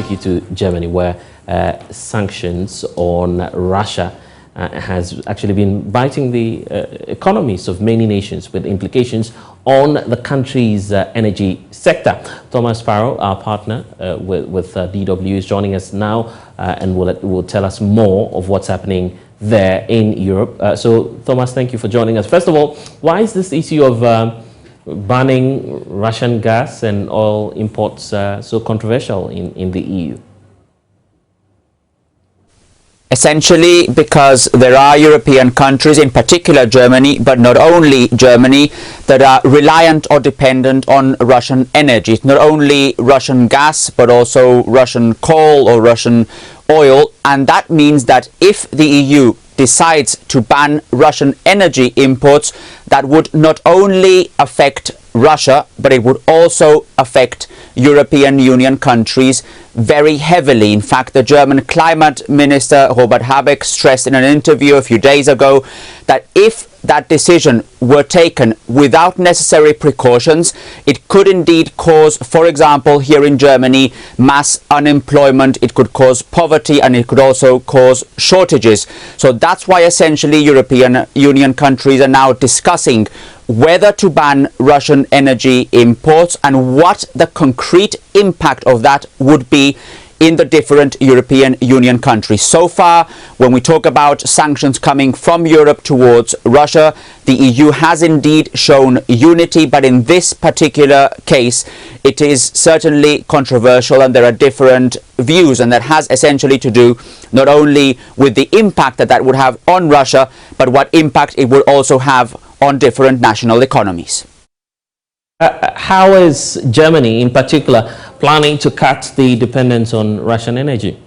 take you to Germany, where sanctions on Russia has actually been biting the economies of many nations, with implications on the country's energy sector. Thomas Sparrow, our partner with DW, is joining us now and will tell us more of what's happening there in Europe. So, Thomas, thank you for joining us. First of all, why is this issue of banning Russian gas and oil imports so controversial in the EU? Essentially because there are European countries, in particular Germany, but not only Germany, that are reliant or dependent on Russian energy. It's not only Russian gas, but also Russian coal or Russian oil. And that means that if the EU decides to ban Russian energy imports, that would not only affect Russia, but it would also affect European Union countries very heavily. In fact, the German climate minister Robert Habeck stressed in an interview a few days ago that if that decision were taken without necessary precautions, it could indeed cause, for example, here in Germany, mass unemployment, it could cause poverty, and it could also cause shortages. So that's why essentially European Union countries are now discussing whether to ban Russian energy imports and what the concrete impact of that would be in the different European Union countries. So far, when we talk about sanctions coming from Europe towards Russia, the EU has indeed shown unity, but in this particular case, it is certainly controversial and there are different views, and that has essentially to do not only with the impact that would have on Russia, but what impact it would also have on different national economies. How is Germany, in particular, planning to cut the dependence on Russian energy?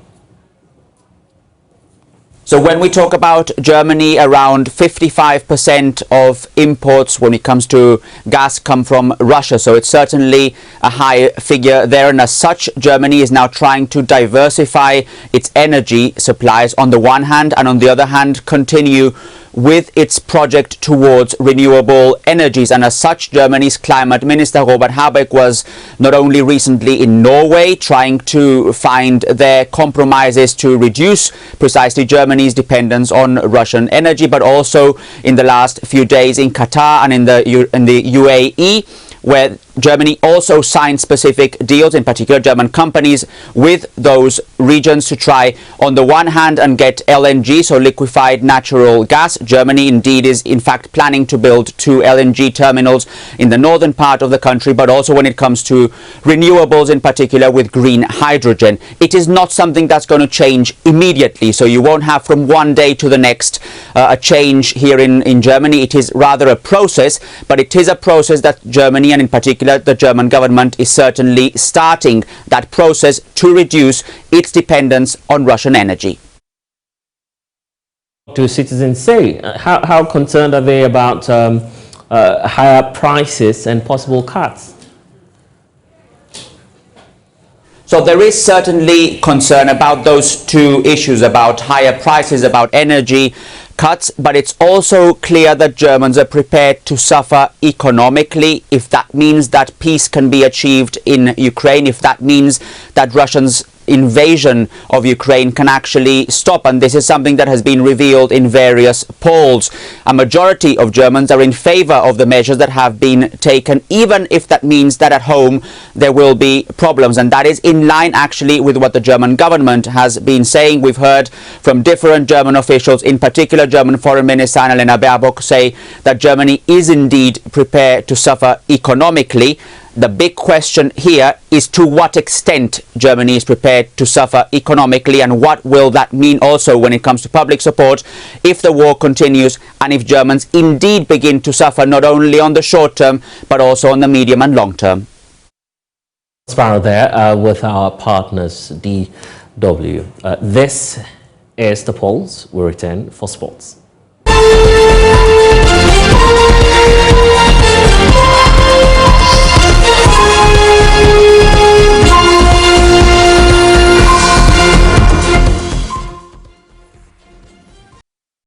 So when we talk about Germany, around 55% of imports when it comes to gas come from Russia. So it's certainly a high figure there. And as such, Germany is now trying to diversify its energy supplies on the one hand, and on the other hand, continue with its project towards renewable energies. And as such, Germany's climate minister Robert Habeck was not only recently in Norway trying to find their compromises to reduce precisely Germany's dependence on Russian energy, but also in the last few days in Qatar and in the UAE, where Germany also signed specific deals, in particular German companies, with those regions to try, on the one hand, and get LNG, so liquefied natural gas. Germany indeed is in fact planning to build 2 LNG terminals in the northern part of the country, but also when it comes to renewables, in particular with green hydrogen. It is not something that's going to change immediately, so you won't have from one day to the next a change here in Germany. It is rather a process, but it is a process that Germany, and in particular the German government, is certainly starting that process to reduce its dependence on Russian energy. What do citizens say? How concerned are they about higher prices and possible cuts? So there is certainly concern about those two issues, about higher prices, about energy cuts, but it's also clear that Germans are prepared to suffer economically if that means that peace can be achieved in Ukraine, if that means that Russians' invasion of Ukraine can actually stop. And this is something that has been revealed in various polls. A majority of Germans are in favor of the measures that have been taken, even if that means that at home there will be problems. And that is in line actually with what the German government has been saying. We've heard from different German officials, in particular German Foreign Minister Annalena Baerbock, say that Germany is indeed prepared to suffer economically. The big question here is to what extent Germany is prepared to suffer economically, and what will that mean also when it comes to public support if the war continues and if Germans indeed begin to suffer not only on the short term but also on the medium and long term. Sparrow there with our partners DW. This is The Pulse. We return for sports.